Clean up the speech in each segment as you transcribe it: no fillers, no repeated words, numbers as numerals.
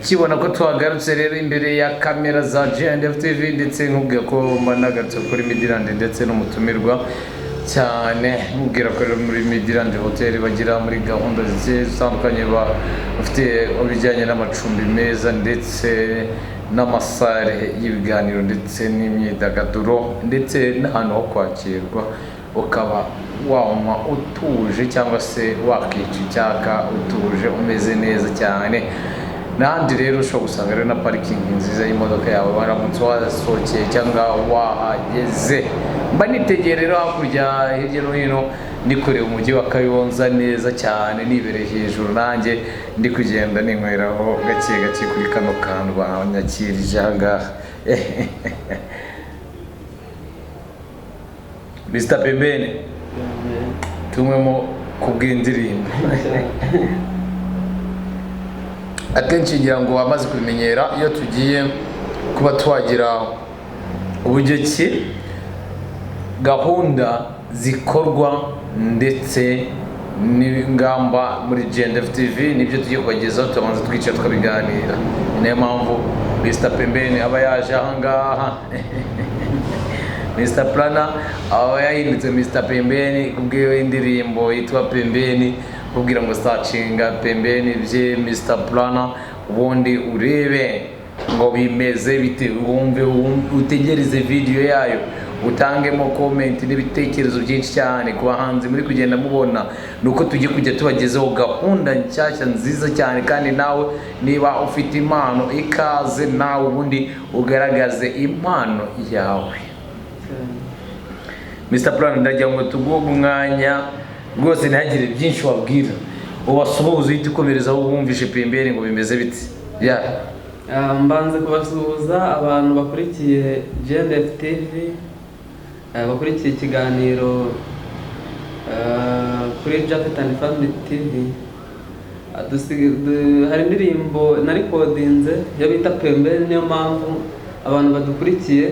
ukibona ko twagarutse rero imbere ya kamera za GNF TV ndetse nkubwira ko mbanagatse kuri Midland ndetse n'umutumirwa cyane nkubwira ko muri Midland Hotel bagira muri gahunda zitandukanye bafite ubijyanye n'amacumbi meza ndetse n'amasare y'ibiganiro ndetse n'imyidagaduro ndetse n'ahantu ho kwakirwa ukaba wanywa utuje cyangwa se wakica icyaka utuje umeze neza cyane. Nandi rero ushobora gusanga rero na parking nziza y'imodoka yawe waramutse wasohokeye cyangwa wahageze. Mba nitegeye rero hakurya hirya no hino nikoreye umujyi wa Kayonza neza cyane nibereye hejuru nanjye ndi kugenda ninyweraho gake gake kuri kano kantu banyakirije ahangaha. Mr. Pembeni tumwemo kubw'indirimbo. Akenshi ngira ngo wamaze kubimenyera iyo tugiye kuba twagira uburyo ki gahunda zikorwa ndetse n'ingamba muri GNF TV nibyo tugiye kubagezaho tubanza twicara tukabiganira. Niyo mpamvu Mr. Pembeni aba yaje ahangaha. Mr. Plana aba yahindutse Mr. Pembeni kubw'iyo indirimbo yitwa Pembeni kubwira ngo sacinga Pembeni bye Mr. Plana ubundi urebe ngo bimeze bite wumve utegereze video yayo utangemo comment n'ibitekerezo byinshi cyane ku bahanzi muri kugenda mubona nuko tujye kujya tubagezeho gahunda nshyashya nziza cyane kandi nawe niba ufite impano ikaze nawe ubundi ugaragaze impano yawe. Mr. Plana ndagira ngo tuguhe umwanya rwose ntihagire byinshi wabwira ubasuhuza uhita ukomereza aho wumvishe Pembeni ngo bimeze biti. Mbanze kubasuhuza abantu bakurikiye GNF TV bakurikiye ikiganiro kuri Jacket and Family TV. Hari indirimbo narikodinze yo bita Pembeni, niyo mpamvu abantu badukurikiye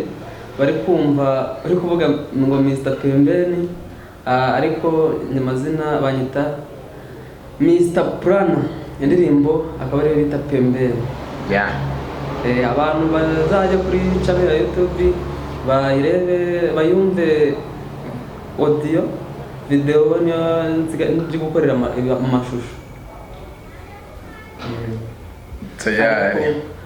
bari kumva uri kuvuga ngo Mr. Pembeni ariko nyamazina banyita Mr. Plana. Indirimbo akaba ari bita Pembeni. Abantu bazajya kuri channel ya YouTube bayirebe bayumve audio video nzi gukorera amashusho.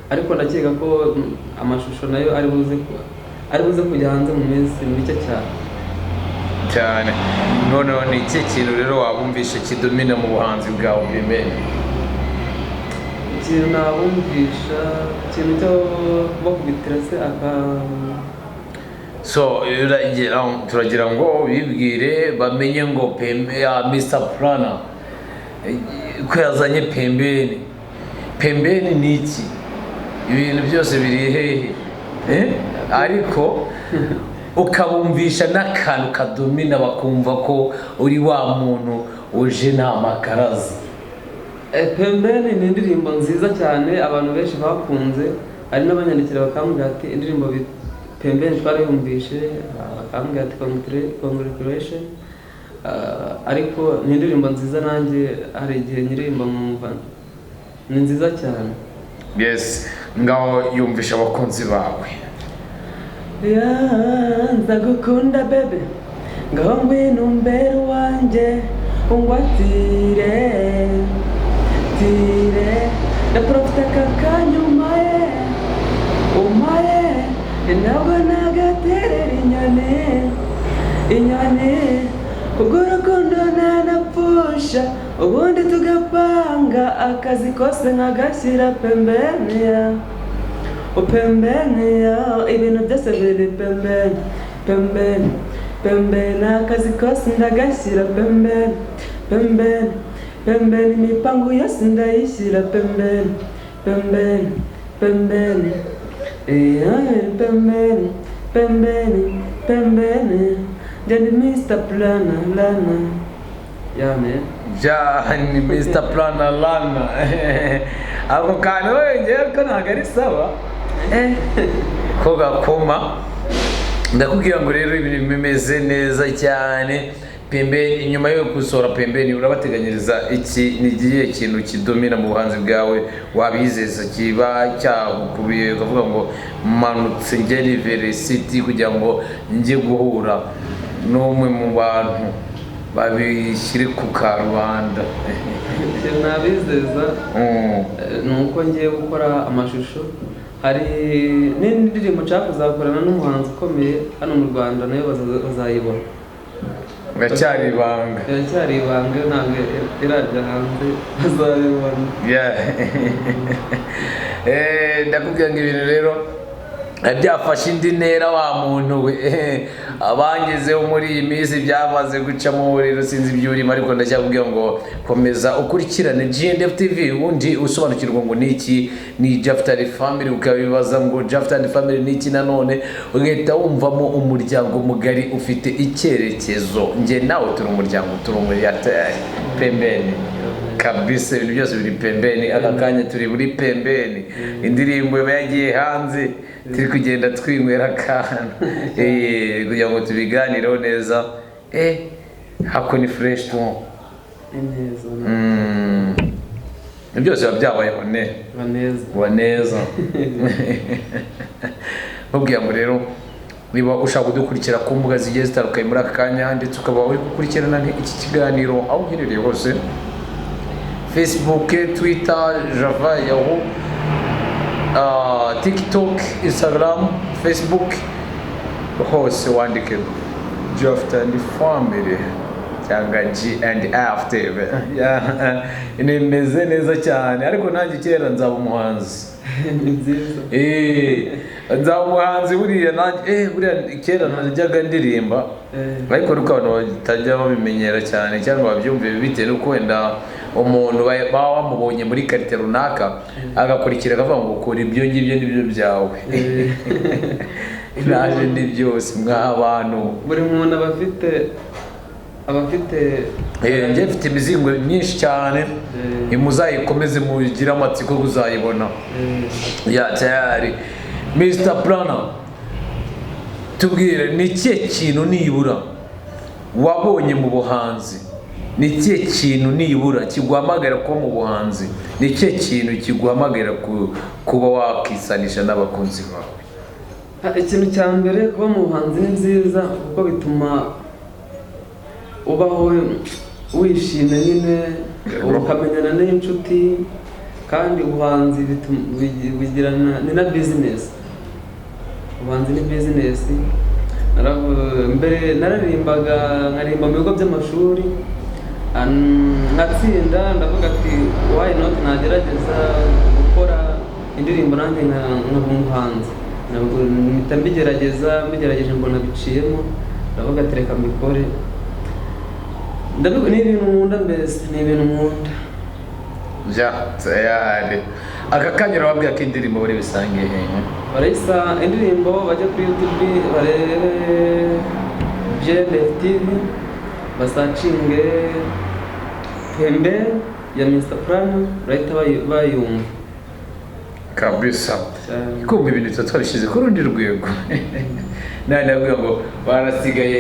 Ariko ndakeka ko amashusho nayo ari buze kujya hanze mu minsi mike cyane. None ni iki kintu rero wabumvishe kidomina mu buhanzi bwawe Pembeni? Ikintu nabumvisha ikintu cyo bakubitira se so turagira ngo bibwire bamenye ngo Mr. Plana ko yazanye Pembeni. Pembeni ni iki? Ibintu byose biri hehe? Ariko ukabumvisha n'akantu kadomina bakumva ko uri wa muntu uje nta makaraza. Pembeni ni indirimbo nziza cyane abantu benshi bakunze, ari n'abanyandikira bakambwira ati indirimbo Pembeni twarayumvishe bakambwira ati congratulation. Ariko ni indirimbo nziza nanjye hari igihe nyiririmba mwumva ni nziza cyane. Yes, ngaho yumvisha abakunzi bawe. Nzagukunda bebe ngaho ngwino umbere wanjye ungwatire ndaprofita kakanya umaye ntabwo nagaterera inyoni kubw'urukundo ntanapfusha ubundi tugapanga akazi kose nkagashyira Pembeni. Pembeni ibintu byose biri Pembeni akazi kose ndagashyira Pembeni imipangu yose ndayishyira Pembeni Jadi Mr. Plana Lana. Ni Mr. Plana Lana. Ako kantu wengera ko ntabwo ari sawa ko gakoma. Ndakubwira ngo rero ibintu bimeze neza cyane pembeni, inyuma yo gusohora pembeni urabateganyiriza iki? Ni igihe kintu kidomina mu buhanzi bwawe wabizeza kiba cyagukuruye ukavuga ngo manutse njye University kugira ngo njye guhura n'umwe mu bantu babishyire ku karubanda? ikintu nabizeza ni uko ngiye gukora amashusho. Hari n'indirimbo nshaka kuzakorana n'umuhanzi ukomeye hano mu Rwanda, nayo bazayibona. Iracyari ibanga, ntabwo irajya hanze, bazayibona. Ndakubwira ngo ibintu rero byafashe indi ntera wa muntu we. Abangezeho muri iyi minsi byamaze gucamo rero sinzi ibyo urimo, ariko ndacyakubwira ngo komeza ukurikirane GNF TV ubundi usobanukirwa ngo niki ni Jaftari family, ukabibaza ngo Jaftari family niki, nanone ugahita wumvamo umuryango mugari ufite icyerekezo. Nge nawe turi umuryango, turi muri pembeni kabisa, ibintu byose biri pembeni. Aka kanya turi muri pembeni, indirimbo yagiye hanze turi kugenda twinywera akantu kugira ngo tubiganireho neza. Hako ni fresh tu byose biba byabayeho neza. Mubwira ngo rero niba ushaka kudukurikira ku mbuga zigiye zitandukanye muri aka kanya, ndetse ukaba uri gukurikirana iki kiganiro aho uherereye hose, Facebook, Twitter, Java, Yahoo, TikTok, Instagram, Facebook, hose wandike Jaftari family cyangwa GNF TV. Nimeze neza cyane, ariko nanjye kera nzaba umuhanzi. Nzaba umuhanzi buriya nanjye buriya kera najyaga ndirimba, ariko nuko abantu batajya babimenyera cyane cyangwa babyumve bitewe nuko wenda umuntu baba wamubonye muri karite runaka agakurikira akavuga ngo ukora ibyo ngibyo nibyo byawe. Naje ndi byose mw'abantu, buri muntu aba afite njye mfite imizingo myinshi cyane, muzayikomeze mugire amatsiko kuzayibona. Tayari Mr. Plana, tubwire ni ikihe kintu nibura wabonye mu buhanzi, ni ikihe kintu nibura kiguhamagara kuba mu buhanzi, ni ikihe kintu kiguhamagara kuba wakisanisha n'abakunzi bawe? Ikintu cya mbere, kuba mu buhanzi ni byiza kuko bituma ubaho wishimye nyine, ukamenyana n'inshuti, kandi ubuhanzi bigirana ni na business. Ubuhanzi ni business. Mbere naririmbaga, nkaririmba mu bigo by'amashuri, nkatsinda, ndavuga ati why not nagerageza gukora indirimbo nanjye nkaba umuhanzi. Mbigerageje mbona biciyemo, ndavuga ati reka mbikore. Ni ibintu nkunda, mbese ni ibintu nkunda. Tayari aka kanya urababwira ko indirimbo bari bisange hehe? Barayisa indirimbo bajya kuri YouTube barebe GNF TV, basacinge Pembe ya Mr. Plana, bahita bayumva kabisa. Kumva ibintu twabishyize ku rundi rwego. Nani nabwira ngo barasigaye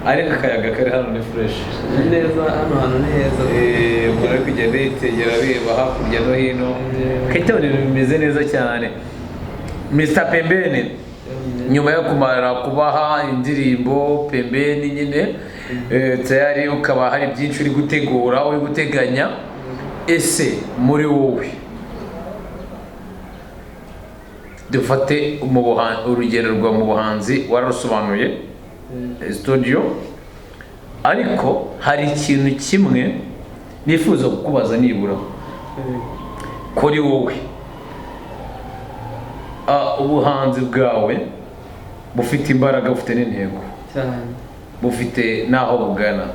ariko akayaga kari hano ni fresh neza, hano ni heza. Muri kugenda yitegera bireba hakurya no hino, kaitabone bimeze neza cyane. Mr. Pembeni, nyuma yo kumara kubaha indirimbo Pembeni nyine, tayari ukaba hari byinshi uri gutegura, uri guteganya. Ese muri wowe dufate urugendo rwa mu buhanzi wararusobanuye studio, ariko hari ikintu kimwe nifuza kukubaza nibura kuri wowe. Ubuhanzi bwawe bufite imbaraga, bufite n'intego cyane, bufite naho bugana.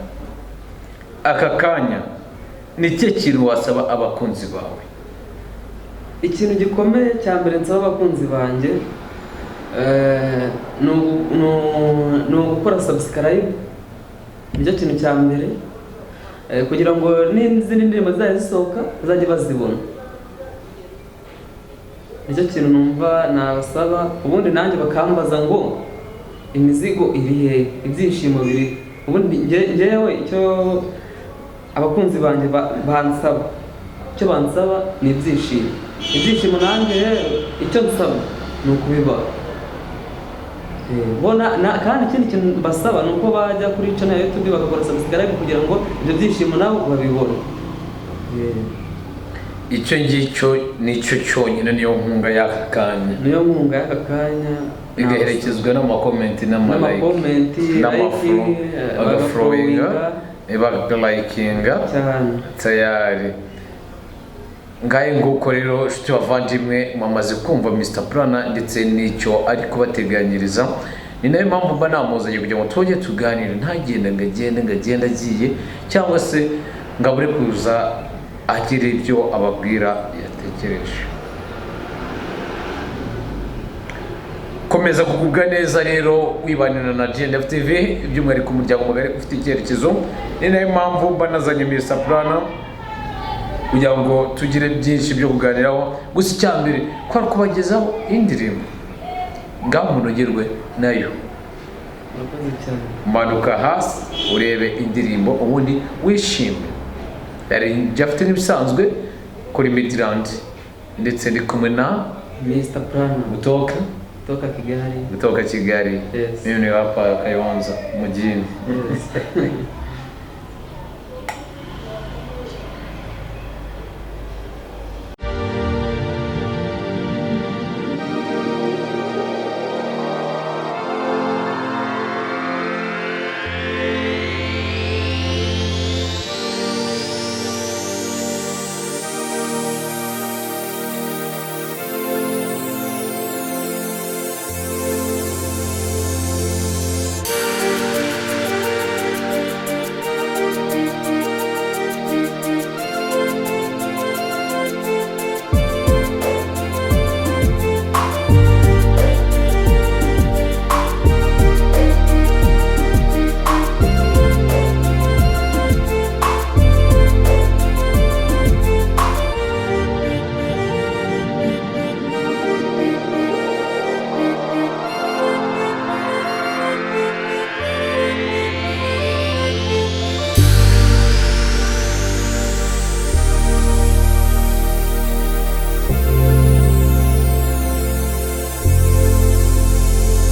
Aka kanya ni cyo kintu wasaba abakunzi bawe? Ikintu gikomeye cya mbere nsaba abakunzi banjye ni ugukora subscribe. Nicyo kintu cya mbere, kugira ngo n'izindi ndirimbo zizajya zisohoka bazajye bazibona. Nicyo kintu numva nabasaba, ubundi nanjye bakambaza ngo imizigo iri he, ibyishimo biri. Ubundi njyewe icyo abakunzi banjye bansaba, icyo bansaba ni ibyishimo. Ibyishimo nanjye rero icyo nsaba ni ukubibaha. Kandi ikindi kintu basaba ni uko bajya kuri channel ya YouTube bagakora subscribe kugira ngo ibyo byishimo nabo babibone. Icyo ngicyo nicyo cyonyine niyo nkunga y'aka kanya. Niyo nkunga y'aka kanya. Igaherekezwa n'amakomenti n'amakomenti bagaflowinga bagalikinga tayari. Ngaye nguko rero nshuti bavandimwe mwamaze kumva Mr Plana ndetse n'icyo ari kubateganyiriza. Ni nayo mpamvu mba namuzanye kugira ngo tujye tuganire, ntagenda ngagenda agiye cyangwa se ngabure kuza agira ibyo ababwira yatekereje. Komeza kugubwa neza rero wibanira na GNF TV by'umwihariko umuryango mugari ufite icyerekezo. Ni nayo mpamvu mba nazanye Mr Plana kugira ngo tugire byinshi byo kuganiraho. Gusa icyambere kwari kubagezaho indirimbo ngaho munogerwe nayo. Manuka hasi urebe indirimbo ubundi wishime. Yari jafite n'ibisanzwe kuri Midland ndetse ndi kumwe na Mr Plana kutoka Kigali. Kutoka Kigali. Yes. Mimi ni hapa Kayonza mjini. Yes.